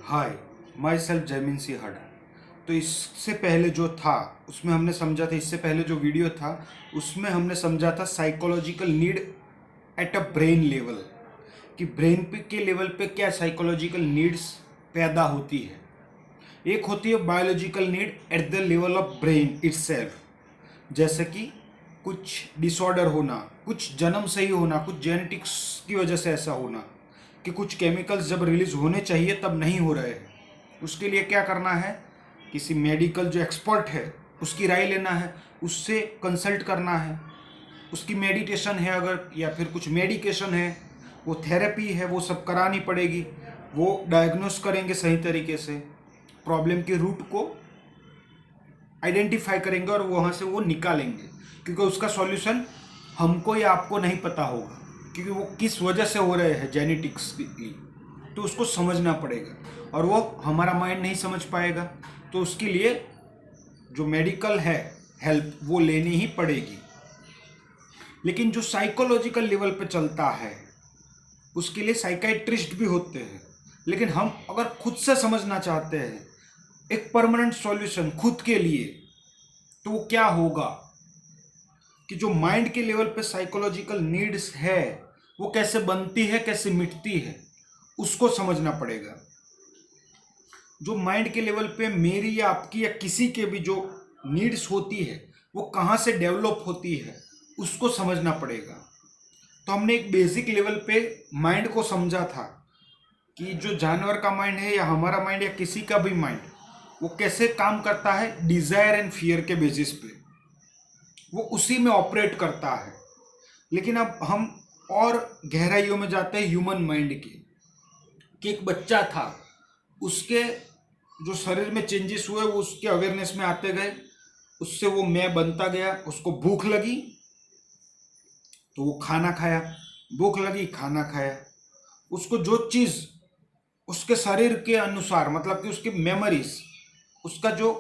Hi, my self Jaymin सी हड। तो इससे पहले जो था उसमें हमने समझा था, इससे पहले जो वीडियो था उसमें हमने समझा था psychological need at a brain level, कि ब्रेन पे के लेवल पे क्या साइकोलॉजिकल नीड्स पैदा होती है। एक होती है biological need at the level of brain itself, जैसे कि कुछ डिसऑर्डर होना, कुछ जन्म से ही होना, कुछ जेनेटिक्स की वजह से ऐसा होना कि कुछ केमिकल्स जब रिलीज होने चाहिए तब नहीं हो रहे हैं। उसके लिए क्या करना है, किसी मेडिकल जो एक्सपर्ट है उसकी राय लेना है, उससे कंसल्ट करना है। उसकी मेडिटेशन है अगर, या फिर कुछ मेडिकेशन है, वो थेरेपी है, वो सब करानी पड़ेगी। वो डायग्नोस करेंगे सही तरीके से, प्रॉब्लम के रूट को आइडेंटिफाई करेंगे और वहाँ से वो निकालेंगे, क्योंकि उसका सॉल्यूशन हमको या आपको नहीं पता होगा, क्योंकि वो किस वजह से हो रहे हैं जेनेटिक्सली। तो उसको समझना पड़ेगा और वो हमारा माइंड नहीं समझ पाएगा। तो उसके लिए जो मेडिकल है हेल्प वो लेनी ही पड़ेगी। लेकिन जो साइकोलॉजिकल लेवल पे चलता है उसके लिए साइकाइट्रिस्ट भी होते हैं। लेकिन हम अगर खुद से समझना चाहते हैं एक परमानेंट सॉल्यूशन खुद के लिए, तो वो क्या होगा कि जो माइंड के लेवल पे साइकोलॉजिकल नीड्स है वो कैसे बनती है, कैसे मिटती है, उसको समझना पड़ेगा। जो माइंड के लेवल पे मेरी या आपकी या किसी के भी जो नीड्स होती है वो कहाँ से डेवलप होती है उसको समझना पड़ेगा। तो हमने एक बेसिक लेवल पे माइंड को समझा था कि जो जानवर का माइंड है या हमारा माइंड या किसी का भी माइंड, वो कैसे काम करता है, डिजायर एंड फियर के बेसिस पे वो उसी में ऑपरेट करता है। लेकिन अब हम और गहराइयों में जाते हैं ह्यूमन माइंड के, कि एक बच्चा था, उसके जो शरीर में चेंजेस हुए वो उसके अवेयरनेस में आते गए, उससे वो मैं बनता गया। उसको भूख लगी तो वो खाना खाया, भूख लगी खाना खाया। उसको जो चीज़ उसके शरीर के अनुसार, मतलब कि उसकी मेमोरीज, उसका जो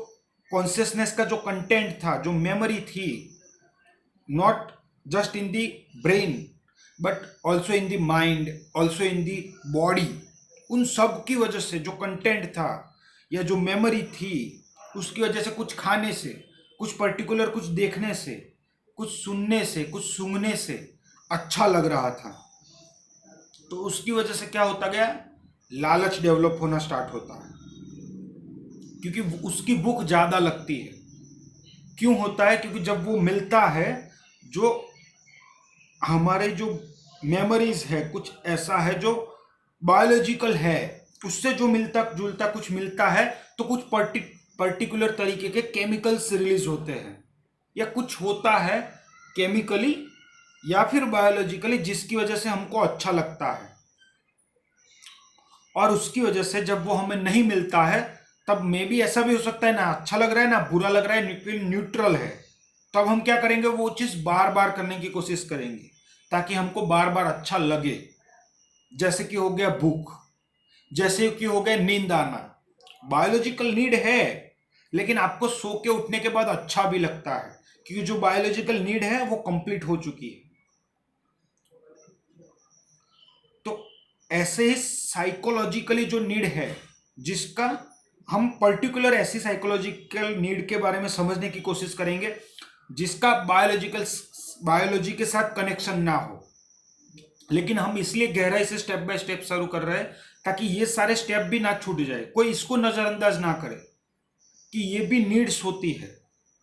कॉन्शियसनेस का जो कंटेंट था, जो मेमोरी थी, not just in the brain but also in the mind, also in the body, उन सब की वजह से जो कंटेंट था या जो मेमोरी थी उसकी वजह से, कुछ खाने से, कुछ पर्टिकुलर, कुछ देखने से, कुछ सुनने से, कुछ सूंघने से अच्छा लग रहा था। तो उसकी वजह से क्या होता गया, लालच डेवलप होना स्टार्ट होता है, क्योंकि उसकी भूख ज़्यादा लगती है। क्यों होता है, क्योंकि जब वो मिलता है, जो हमारे जो मेमोरीज है कुछ ऐसा है जो बायोलॉजिकल है, उससे जो मिलता जुलता कुछ मिलता है, तो कुछ पर्टिकुलर तरीके के केमिकल्स रिलीज होते हैं, या कुछ होता है केमिकली या फिर बायोलॉजिकली जिसकी वजह से हमको अच्छा लगता है। और उसकी वजह से जब वो हमें नहीं मिलता है तब में भी ऐसा भी हो सकता है, ना अच्छा लग रहा है ना बुरा लग रहा है, न्यूट्रल है। तब हम क्या करेंगे, वो चीज़ बार बार करने की कोशिश करेंगे ताकि हमको बार बार अच्छा लगे। जैसे कि हो गया भूख, जैसे कि हो गया नींद आना, बायोलॉजिकल नीड है, लेकिन आपको सो के उठने के बाद अच्छा भी लगता है, क्योंकि जो बायोलॉजिकल नीड है वो कंप्लीट हो चुकी है। तो ऐसे ही साइकोलॉजिकली जो नीड है, जिसका हम पर्टिकुलर ऐसी साइकोलॉजिकल नीड के बारे में समझने की कोशिश करेंगे जिसका बायोलॉजी के साथ कनेक्शन ना हो। लेकिन हम इसलिए गहराई से स्टेप बाय स्टेप शुरू कर रहे हैं ताकि ये सारे स्टेप भी ना छूट जाए, कोई इसको नजरअंदाज ना करे कि ये भी नीड्स होती है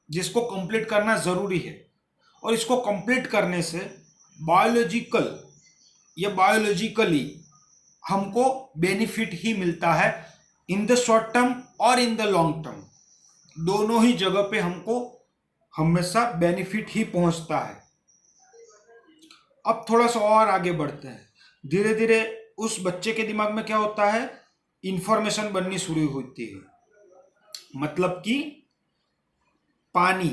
जिसको कंप्लीट करना जरूरी है। और इसको कंप्लीट करने से बायोलॉजिकल या बायोलॉजिकली हमको बेनिफिट ही मिलता है, इन द शॉर्ट टर्म और इन द लॉन्ग टर्म, दोनों ही जगह पे हमको हमेशा बेनिफिट ही पहुंचता है। अब थोड़ा सा और आगे बढ़ते हैं। धीरे धीरे उस बच्चे के दिमाग में क्या होता है, इंफॉर्मेशन बननी शुरू होती है। मतलब कि पानी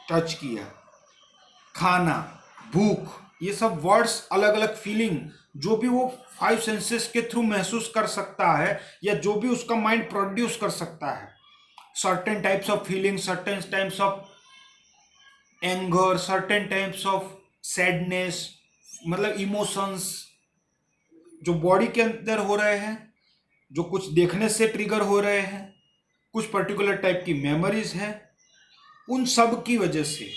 टच किया, खाना, भूख, ये सब वर्ड्स, अलग अलग फीलिंग, जो भी वो फाइव सेंसेस के थ्रू महसूस कर सकता है या जो भी उसका माइंड प्रोड्यूस कर सकता है, certain types of feeling, certain types of anger, certain types of sadness, मतलब इमोशंस जो बॉडी के अंदर हो रहे हैं, जो कुछ देखने से ट्रिगर हो रहे हैं, कुछ पर्टिकुलर टाइप की मेमोरीज हैं, उन सब की वजह से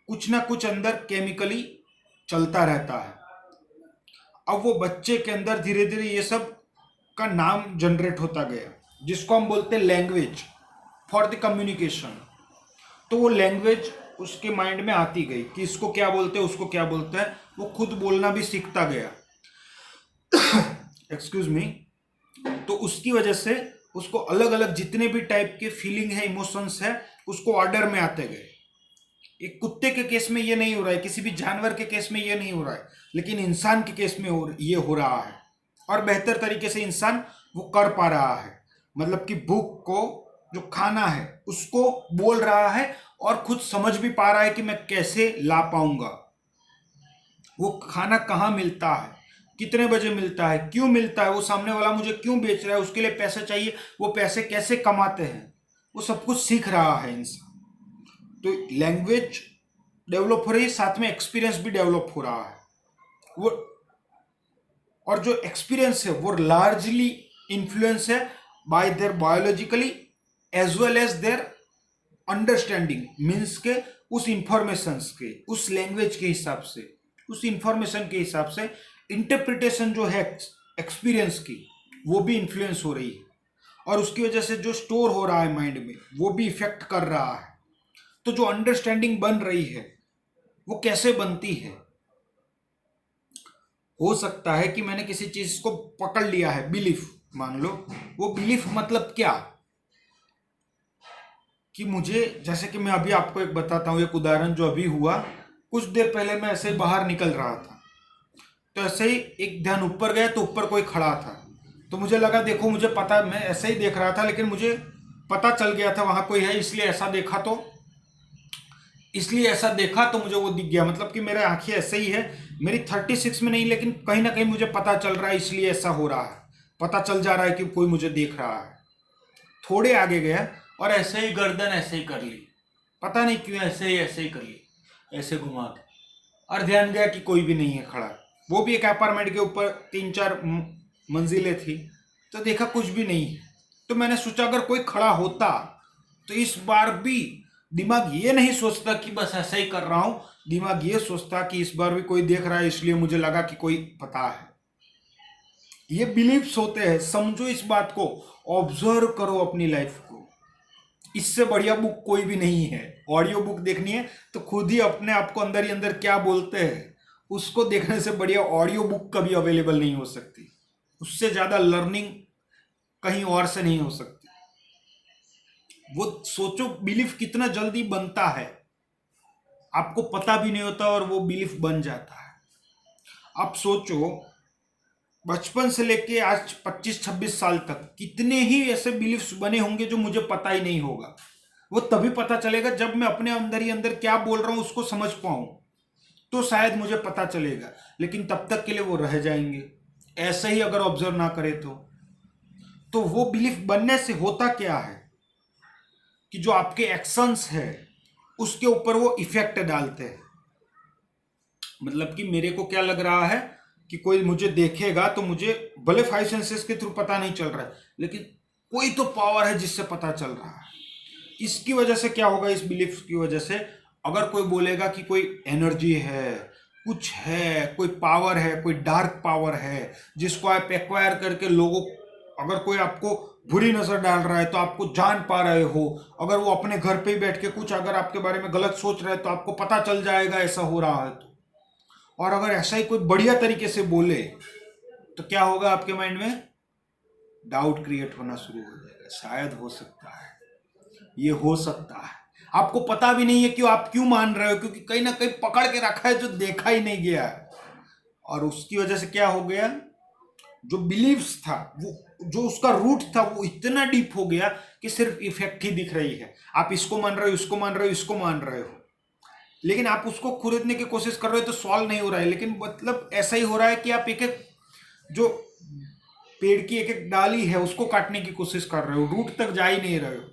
कुछ ना कुछ अंदर केमिकली चलता रहता है। अब वो बच्चे के अंदर धीरे धीरे ये सब का नाम जनरेट होता गया, जिसको हम बोलते हैं लैंग्वेज फॉर द कम्युनिकेशन। तो वो लैंग्वेज उसके माइंड में आती गई कि इसको क्या बोलते हैं, उसको क्या बोलते हैं। वो खुद बोलना भी सीखता गया। Excuse me. तो उसकी वजह से उसको अलग अलग जितने भी टाइप के फीलिंग है, इमोशंस है, उसको ऑर्डर में आते गए। एक कुत्ते के केस में ये नहीं हो रहा है, किसी भी जानवर के केस में ये नहीं हो रहा है, लेकिन इंसान के केस में ये हो रहा है। और बेहतर तरीके से इंसान वो कर पा रहा है। मतलब कि भूख को, जो खाना है, उसको बोल रहा है और खुद समझ भी पा रहा है कि मैं कैसे ला पाऊंगा। वो खाना कहाँ मिलता है, कितने बजे मिलता है, क्यों मिलता है, वो सामने वाला मुझे क्यों बेच रहा है, उसके लिए पैसे चाहिए, वो पैसे कैसे कमाते हैं, वो सब कुछ सीख रहा है इंसान। तो लैंग्वेज डेवलप हो रही है, साथ में एक्सपीरियंस भी डेवलप हो रहा है। वो और जो एक्सपीरियंस है वो लार्जली इन्फ्लुएंस है by their biologically as well as their understanding, means के उस इंफॉर्मेशन के, उस लैंग्वेज के हिसाब से, उस इंफॉर्मेशन के हिसाब से इंटरप्रिटेशन जो है एक्सपीरियंस की, वो भी इन्फ्लुएंस हो रही है। और उसकी वजह से जो स्टोर हो रहा है माइंड में, वो भी इफेक्ट कर रहा है। तो जो अंडरस्टैंडिंग बन रही है वो कैसे बनती है? हो सकता है कि मैंने किसी चीज को पकड़ लिया है, बिलीफ मान लो। वो बिलीफ मतलब क्या, कि मुझे, जैसे कि मैं अभी आपको एक बताता हूँ, एक उदाहरण जो अभी हुआ। कुछ देर पहले मैं ऐसे ही बाहर निकल रहा था, तो ऐसे ही एक ध्यान ऊपर गया तो ऊपर कोई खड़ा था। तो मुझे लगा देखो, मुझे पता, मैं ऐसे ही देख रहा था लेकिन मुझे पता चल गया था वहां कोई है, इसलिए ऐसा देखा तो मुझे वो दिख गया। मतलब कि मेरे आंखें ऐसे ही है, मेरी 36 में नहीं, लेकिन कहीं ना कहीं मुझे पता चल रहा है, इसलिए ऐसा हो रहा है। पता चल जा रहा है कि कोई मुझे देख रहा है। थोड़े आगे गया और ऐसे ही गर्दन ऐसे ही कर ली, पता नहीं क्यों ऐसे ही कर ली, ऐसे घुमा के, और ध्यान गया कि कोई भी नहीं है खड़ा। वो भी एक अपार्टमेंट के ऊपर 3-4 मंजिलें थी। तो देखा कुछ भी नहीं। तो मैंने सोचा अगर कोई खड़ा होता तो इस बार भी दिमाग ये नहीं सोचता कि बस ऐसा ही कर रहा हूं, दिमाग ये सोचता कि इस बार भी कोई देख रहा है, इसलिए मुझे लगा कि कोई पता है। ये बिलीव्स होते हैं, समझो इस बात को, ऑब्जर्व करो अपनी लाइफ को। इससे बढ़िया बुक कोई भी नहीं है। ऑडियो बुक देखनी है तो खुद ही अपने आप को अंदर ही अंदर क्या बोलते हैं, उसको देखने से बढ़िया ऑडियो बुक कभी अवेलेबल नहीं हो सकती। उससे ज्यादा लर्निंग कहीं और से नहीं हो सकती। वो सोचो बिलीफ कितना जल्दी बनता है, आपको पता भी नहीं होता और वो बिलीफ बन जाता है। आप सोचो, बचपन से लेके आज 25-26 साल तक कितने ही ऐसे बिलीफ्स बने होंगे जो मुझे पता ही नहीं होगा। वो तभी पता चलेगा जब मैं अपने अंदर ही अंदर क्या बोल रहा हूं उसको समझ पाऊं, तो शायद मुझे पता चलेगा। लेकिन तब तक के लिए वो रह जाएंगे, ऐसे ही अगर ऑब्जर्व ना करे तो वो बिलीफ बनने से होता क्या है कि जो आपके एक्शंस है उसके ऊपर वो इफेक्ट डालते हैं। मतलब कि मेरे को क्या लग रहा है कि कोई मुझे देखेगा तो मुझे भले 5 सेंसेस के थ्रू पता नहीं चल रहा है, लेकिन कोई तो पावर है जिससे पता चल रहा है। इसकी वजह से क्या होगा, इस बिलीफ की वजह से, अगर कोई बोलेगा कि कोई एनर्जी है, कुछ है, कोई पावर है, कोई डार्क पावर है जिसको आप एक्वायर करके लोगों, अगर कोई आपको बुरी नजर डाल रहा है तो आपको जान पा रहे हो, अगर वो अपने घर पे ही बैठ के कुछ अगर आपके बारे में गलत सोच रहा है तो आपको पता चल जाएगा ऐसा हो रहा है तो। और अगर ऐसा ही कोई बढ़िया तरीके से बोले तो क्या होगा, आपके माइंड में डाउट क्रिएट होना शुरू हो जाएगा। शायद हो सकता है, ये हो सकता है, आपको पता भी नहीं है कि आप क्यों मान रहे हो, क्योंकि कहीं ना कहीं पकड़ के रखा है जो देखा ही नहीं गया है। और उसकी वजह से क्या हो गया, जो बिलीव्स था, वो जो उसका रूट था वो इतना डीप हो गया कि सिर्फ इफेक्ट ही दिख रही है। आप इसको मान रहे हो, इसको मान रहे हो, इसको मान रहे हो, लेकिन आप उसको खरीदने की कोशिश कर रहे हो तो सॉल्व नहीं हो रहा है। लेकिन मतलब ऐसा ही हो रहा है कि आप एक एक जो पेड़ की एक एक डाली है उसको काटने की कोशिश कर रहे हो, रूट तक जा ही नहीं रहे हो।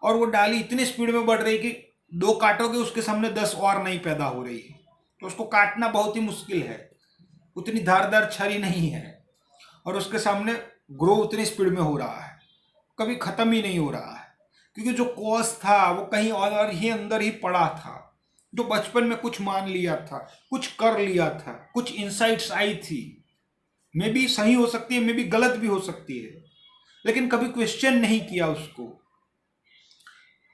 और वो डाली इतनी स्पीड में बढ़ रही है कि 2 काटोगे उसके सामने 10 और नहीं पैदा हो रही है, तो उसको काटना बहुत ही मुश्किल है, उतनी धारदार छरी नहीं है। और उसके सामने ग्रो उतनी स्पीड में हो रहा है, कभी खत्म ही नहीं हो रहा है, क्योंकि जो कॉज था वो कहीं और ही अंदर ही पड़ा था। जो बचपन में कुछ मान लिया था, कुछ कर लिया था, कुछ इंसाइट्स आई थी, मे बी सही हो सकती है, मे बी गलत भी हो सकती है, लेकिन कभी क्वेश्चन नहीं किया उसको।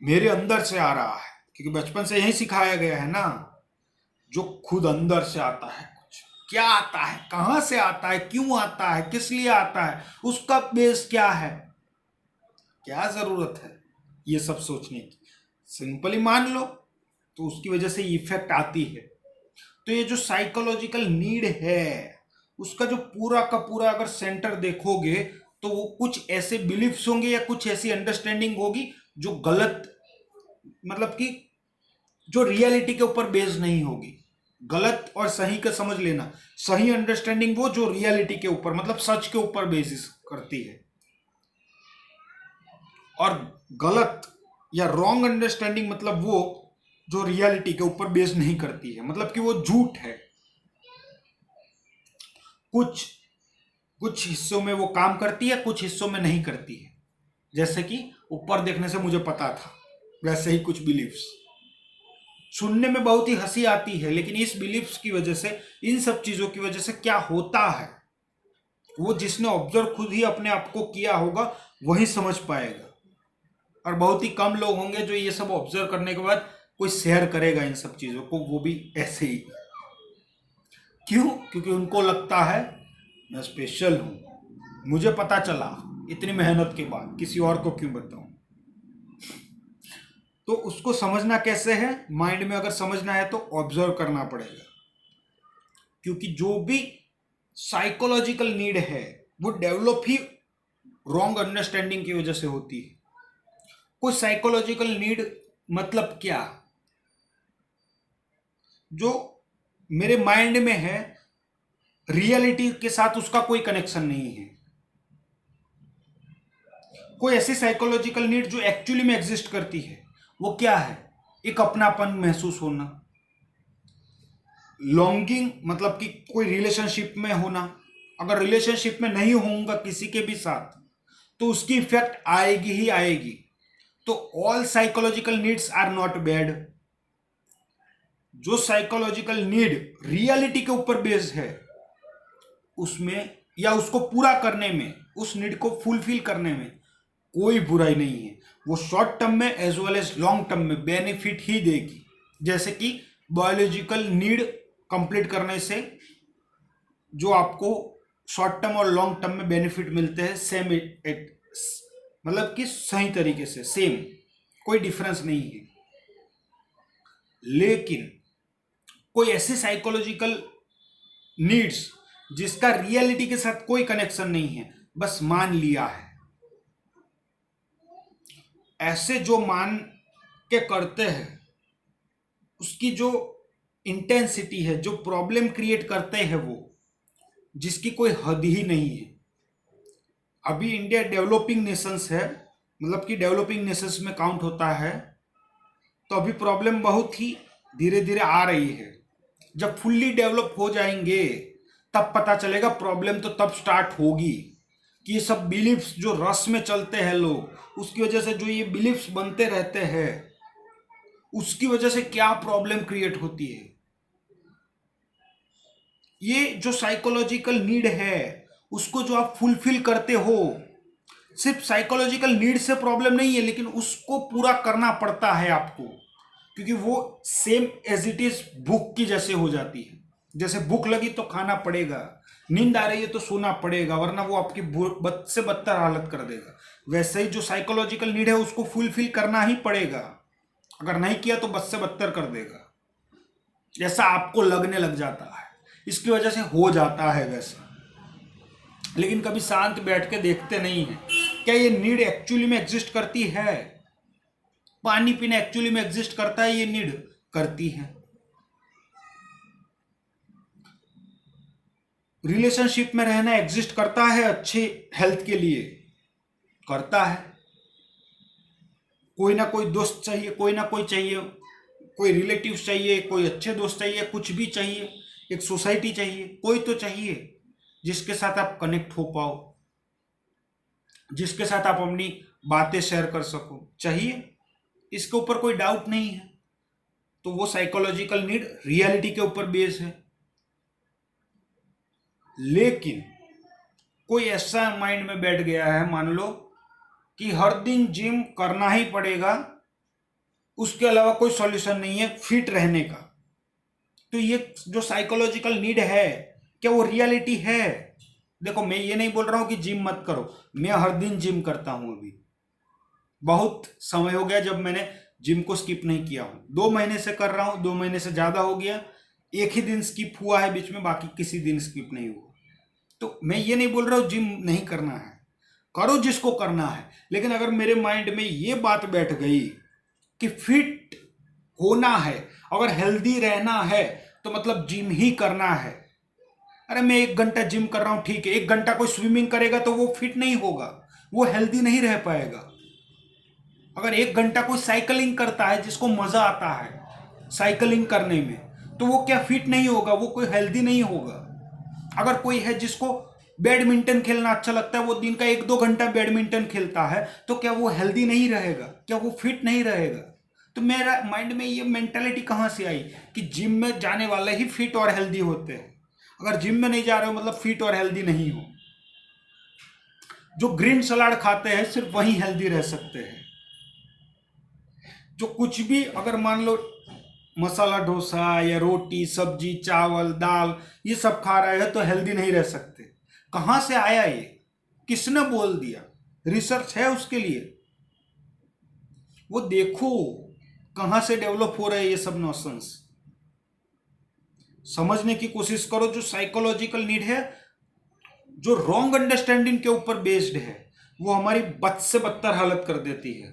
मेरे अंदर से आ रहा है, क्योंकि बचपन से यही सिखाया गया है ना, जो खुद अंदर से आता है, कुछ क्या आता है, कहां से आता है, क्यों आता है, किस लिए आता है, उसका बेस क्या है, क्या जरूरत है ये सब सोचने की। सिंपली मान लो तो उसकी वजह से इफेक्ट आती है। तो ये जो साइकोलॉजिकल नीड है, उसका जो पूरा का पूरा अगर सेंटर देखोगे तो वो कुछ ऐसे बिलीफ्स होंगे या कुछ ऐसी अंडरस्टैंडिंग होगी जो गलत, मतलब कि जो रियलिटी के ऊपर बेस्ड नहीं होगी। गलत और सही का समझ लेना, सही अंडरस्टैंडिंग वो जो रियलिटी के ऊपर, मतलब सच के ऊपर बेसिस करती है, और गलत या रॉन्ग अंडरस्टैंडिंग मतलब वो जो रियलिटी के ऊपर बेस नहीं करती है, मतलब कि वो झूठ है। कुछ कुछ हिस्सों में वो काम करती है, कुछ हिस्सों में नहीं करती है। जैसे कि ऊपर देखने से मुझे पता था, वैसे ही कुछ बिलीफ्स सुनने में बहुत ही हंसी आती है, लेकिन इस बिलीफ्स की वजह से, इन सब चीजों की वजह से क्या होता है, वो जिसने ऑब्जर्व खुद ही अपने आप को किया होगा वही समझ पाएगा। और बहुत ही कम लोग होंगे जो ये सब ऑब्जर्व करने के बाद कोई शेयर करेगा इन सब चीजों को, वो भी ऐसे ही। क्यों? क्योंकि उनको लगता है मैं स्पेशल हूं, मुझे पता चला इतनी मेहनत के बाद, किसी और को क्यों बताऊं। तो उसको समझना कैसे है? माइंड में अगर समझना है तो ऑब्जर्व करना पड़ेगा, क्योंकि जो भी साइकोलॉजिकल नीड है वो डेवलप ही रॉन्ग अंडरस्टैंडिंग की वजह से होती है। कोई साइकोलॉजिकल नीड मतलब क्या? जो मेरे माइंड में है, रियलिटी के साथ उसका कोई कनेक्शन नहीं है। कोई ऐसी साइकोलॉजिकल नीड जो एक्चुअली में एग्जिस्ट करती है, वो क्या है? एक अपनापन महसूस होना, लॉन्गिंग, मतलब कि कोई रिलेशनशिप में होना। अगर रिलेशनशिप में नहीं होऊंगा किसी के भी साथ तो उसकी इफेक्ट आएगी ही आएगी। तो all psychological needs are not bad. जो साइकोलॉजिकल नीड रियलिटी के ऊपर बेस्ड है, उसमें या उसको पूरा करने में, उस नीड को फुलफिल करने में कोई बुराई नहीं है। वो शॉर्ट टर्म में as well as long term में बेनिफिट ही देगी। जैसे कि बायोलॉजिकल नीड कंप्लीट करने से जो आपको शॉर्ट टर्म और लॉन्ग टर्म में बेनिफिट मिलते हैं, सेम मतलब कि सही तरीके से सेम, कोई डिफरेंस नहीं है। लेकिन कोई ऐसी साइकोलॉजिकल नीड्स जिसका रियलिटी के साथ कोई कनेक्शन नहीं है, बस मान लिया है, ऐसे जो मान के करते हैं उसकी जो इंटेंसिटी है, जो प्रॉब्लम क्रिएट करते हैं वो, जिसकी कोई हद ही नहीं है। अभी इंडिया डेवलपिंग नेशंस है, मतलब कि डेवलपिंग नेशंस में काउंट होता है, तो अभी प्रॉब्लम बहुत ही धीरे धीरे आ रही है। जब फुल्ली डेवलप हो जाएंगे तब पता चलेगा, प्रॉब्लम तो तब स्टार्ट होगी कि ये सब बिलीफ्स जो रस में चलते हैं लोग, उसकी वजह से जो ये बिलीफ्स बनते रहते हैं, उसकी वजह से क्या प्रॉब्लम क्रिएट होती है। ये जो साइकोलॉजिकल नीड है उसको जो आप फुलफिल करते हो, सिर्फ साइकोलॉजिकल नीड से प्रॉब्लम नहीं है, लेकिन उसको पूरा करना पड़ता है आपको, क्योंकि वो सेम एज इट इज भूख की जैसे हो जाती है। जैसे भूख लगी तो खाना पड़ेगा, नींद आ रही है तो सोना पड़ेगा, वरना वो आपकी बद से बदतर हालत कर देगा। वैसे ही जो साइकोलॉजिकल नीड है उसको फुलफिल करना ही पड़ेगा, अगर नहीं किया तो बद से बदतर कर देगा। जैसा आपको लगने लग जाता है, इसकी वजह से हो जाता है वैसा। लेकिन कभी शांत बैठ के देखते नहीं है, क्या ये नीड एक्चुअली में एग्जिस्ट करती है? पानी पीना एक्चुअली में एग्जिस्ट करता है? ये नीड करती है। रिलेशनशिप में रहना एग्जिस्ट करता है अच्छे हेल्थ के लिए? करता है। कोई ना कोई दोस्त चाहिए, कोई ना कोई चाहिए, कोई रिलेटिव्स चाहिए, कोई अच्छे दोस्त चाहिए, कुछ भी चाहिए, एक सोसाइटी चाहिए, कोई तो चाहिए जिसके साथ आप कनेक्ट हो पाओ। जिसके साथ आप अपनी बातें शेयर कर सको, चाहिए, इसके ऊपर कोई डाउट नहीं है। तो वो साइकोलॉजिकल नीड रियलिटी के ऊपर बेस है। लेकिन कोई ऐसा माइंड में बैठ गया है, मान लो कि हर दिन जिम करना ही पड़ेगा, उसके अलावा कोई सॉल्यूशन नहीं है फिट रहने का। तो ये जो साइकोलॉजिकल नीड है, क्या वो रियलिटी है? देखो, मैं ये नहीं बोल रहा हूं कि जिम मत करो, मैं हर दिन जिम करता हूं। अभी बहुत समय हो गया जब मैंने जिम को स्किप नहीं किया हूं, 2 महीने से कर रहा हूं, 2 महीने से ज्यादा हो गया। एक ही दिन स्किप हुआ है बीच में, बाकी किसी दिन स्किप नहीं हुआ। तो मैं ये नहीं बोल रहा हूं जिम नहीं करना है, करो जिसको करना है। लेकिन अगर मेरे माइंड में ये बात बैठ गई कि फिट होना है, अगर हेल्दी रहना है, तो मतलब जिम ही करना है। अरे मैं 1 घंटा जिम कर रहा हूं, ठीक है, 1 घंटा कोई स्विमिंग करेगा तो वो फिट नहीं होगा, वो हेल्दी नहीं रह पाएगा। अगर 1 घंटा कोई साइकिलिंग करता है, जिसको मजा आता है साइकिलिंग करने में, तो वो क्या फिट नहीं होगा, वो कोई हेल्दी नहीं होगा। अगर कोई है जिसको बैडमिंटन खेलना अच्छा लगता है, वो दिन का 1-2 घंटा बैडमिंटन खेलता है, तो क्या वो हेल्दी नहीं रहेगा, क्या वो फिट नहीं रहेगा? तो मेरा माइंड में ये मेंटालिटी कहाँ से आई कि जिम में जाने वाले ही फिट और हेल्दी होते हैं? अगर जिम में नहीं जा रहे हो मतलब फिट और हेल्दी नहीं हो। जो ग्रीन सलाद खाते हैं सिर्फ वही हेल्दी रह सकते हैं। जो कुछ भी, अगर मान लो मसाला डोसा या रोटी सब्जी चावल दाल ये सब खा रहे हैं, तो हेल्दी नहीं रह सकते। कहाँ से आया ये? किसने बोल दिया? रिसर्च है उसके लिए, वो देखो कहाँ से डेवलप हो रहे हैं ये सब नॉनसेंस। समझने की कोशिश करो। जो साइकोलॉजिकल नीड है, जो रॉन्ग अंडरस्टैंडिंग के ऊपर बेस्ड है, वो हमारी बद से बदतर हालत कर देती है।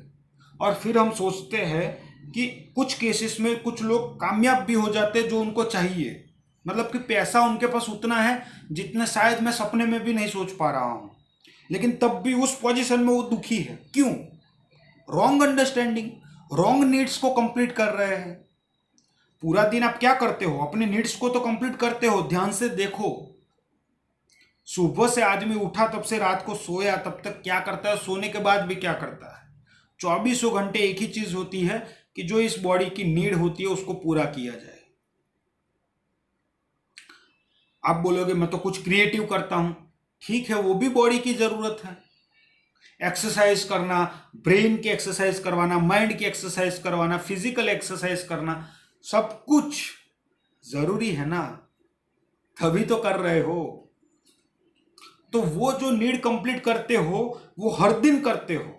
और फिर हम सोचते हैं कि कुछ केसेस में कुछ लोग कामयाब भी हो जाते हैं जो उनको चाहिए, मतलब कि पैसा उनके पास उतना है जितना शायद मैं सपने में भी नहीं सोच पा रहा हूँ, लेकिन तब भी उस पोजीशन में वो दुखी है। क्यों? रॉन्ग अंडरस्टैंडिंग, रॉन्ग नीड्स को कंप्लीट कर रहे हैं। पूरा दिन आप क्या करते हो? अपने नीड्स को तो कंप्लीट करते हो। ध्यान से देखो, सुबह से आदमी उठा तब से रात को सोया तब तक क्या करता है, सोने के बाद भी क्या करता है? 2400 घंटे एक ही चीज होती है कि जो इस बॉडी की नीड होती है उसको पूरा किया जाए। आप बोलोगे मैं तो कुछ क्रिएटिव करता हूं, ठीक है, वो भी बॉडी की जरूरत है। एक्सरसाइज करना, ब्रेन की एक्सरसाइज करवाना, माइंड की एक्सरसाइज करवाना, फिजिकल एक्सरसाइज करना, सब कुछ जरूरी है ना, तभी तो कर रहे हो। तो वो जो नीड कंप्लीट करते हो वो हर दिन करते हो।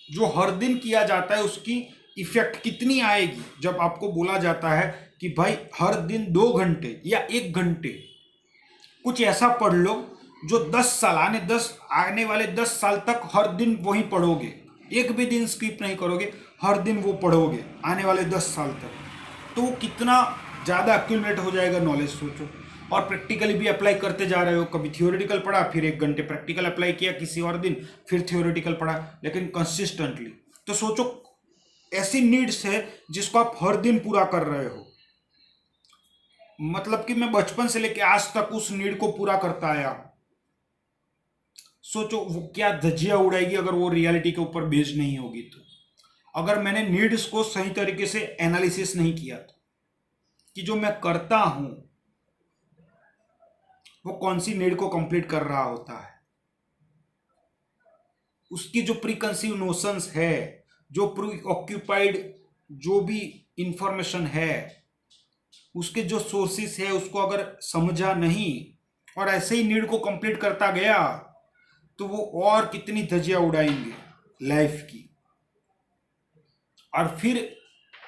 जो हर दिन किया जाता है उसकी इफेक्ट कितनी आएगी? जब आपको बोला जाता है कि भाई हर दिन 2 घंटे या 1 घंटे कुछ ऐसा पढ़ लो जो 10 साल आने वाले 10 साल तक हर दिन वही पढ़ोगे, एक भी दिन स्किप नहीं करोगे, हर दिन वो पढ़ोगे आने वाले 10 साल तक, तो वो कितना ज़्यादा एक्यूमुलेट हो जाएगा नॉलेज, सोचो। और प्रैक्टिकली भी अप्लाई करते जा रहे हो, कभी थियोरेटिकल पढ़ा, फिर 1 घंटे प्रैक्टिकल अप्लाई किया किसी और दिन, फिर थियोरेटिकल पढ़ा, लेकिन कंसिस्टेंटली। तो सोचो, ऐसी नीड्स है जिसको आप हर दिन पूरा कर रहे हो। मतलब कि मैं बचपन से लेकर आज तक उस नीड को पूरा करता आया। सोचो वो क्या धज्जियां उड़ाएगी अगर वो रियलिटी के ऊपर बेस्ड नहीं होगी तो। अगर मैंने नीड्स को सही तरीके से एनालिसिस नहीं किया तो, कि जो मैं करता हूं वो कौन सी नीड को कंप्लीट कर रहा होता है, उसकी जो प्रीकंसीव नोशंस है, जो प्री ऑक्यूपाइड जो भी इंफॉर्मेशन है, उसके जो सोर्सेस है, उसको अगर समझा नहीं और ऐसे ही नीड को कंप्लीट करता गया तो वो और कितनी धज्जियां उड़ाएंगे लाइफ की। और फिर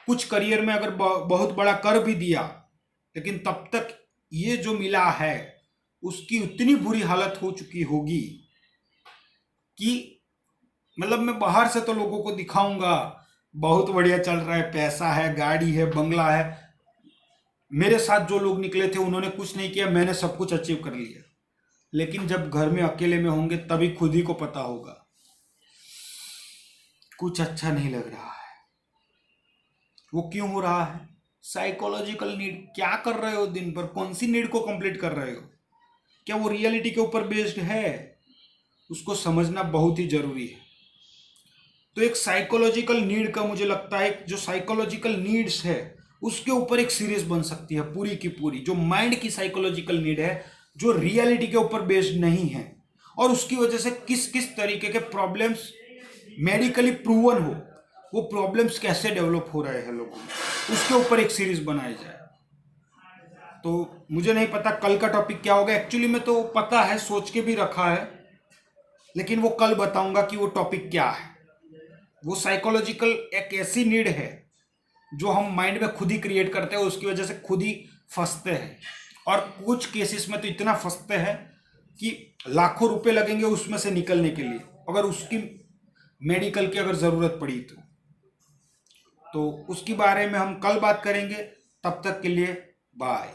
कुछ करियर में अगर बहुत बड़ा कर भी दिया, लेकिन तब तक ये जो मिला है उसकी उतनी बुरी हालत हो चुकी होगी कि मतलब मैं बाहर से तो लोगों को दिखाऊंगा बहुत बढ़िया चल रहा है, पैसा है, गाड़ी है, बंगला है। मेरे साथ जो लोग निकले थे उन्होंने कुछ नहीं किया, मैंने सब कुछ अचीव कर लिया। लेकिन जब घर में अकेले में होंगे तभी खुद ही को पता होगा कुछ अच्छा नहीं लग रहा है। वो क्यों हो रहा है? Psychological need. क्या कर रहे हो दिन भर? कौन सी नीड को कंप्लीट कर रहे हो? क्या वो रियलिटी के ऊपर बेस्ड है? उसको समझना बहुत ही जरूरी है। तो एक साइकोलॉजिकल नीड का मुझे लगता है, जो साइकोलॉजिकल नीड्स है उसके ऊपर एक सीरीज बन सकती है पूरी की पूरी, जो माइंड की साइकोलॉजिकल नीड है, जो रियलिटी के ऊपर बेस्ड नहीं है, और उसकी वजह से किस किस तरीके के प्रॉब्लम्स मेडिकली प्रूवन हो, वो प्रॉब्लम्स कैसे डेवलप हो रहे हैं लोगों में, उसके ऊपर एक सीरीज बनाई जाए। तो मुझे नहीं पता कल का टॉपिक क्या होगा, एक्चुअली में तो पता है, सोच के भी रखा है, लेकिन वो कल बताऊंगा कि वो टॉपिक क्या है। वो साइकोलॉजिकल एक ऐसी नीड है जो हम माइंड में खुद ही क्रिएट करते हैं, उसकी वजह से खुद ही फंसते हैं, और कुछ केसेस में तो इतना फंसते हैं कि लाखों रुपए लगेंगे उसमें से निकलने के लिए, अगर उसकी मेडिकल की अगर ज़रूरत पड़ी तो उसके बारे में हम कल बात करेंगे। तब तक के लिए बाय।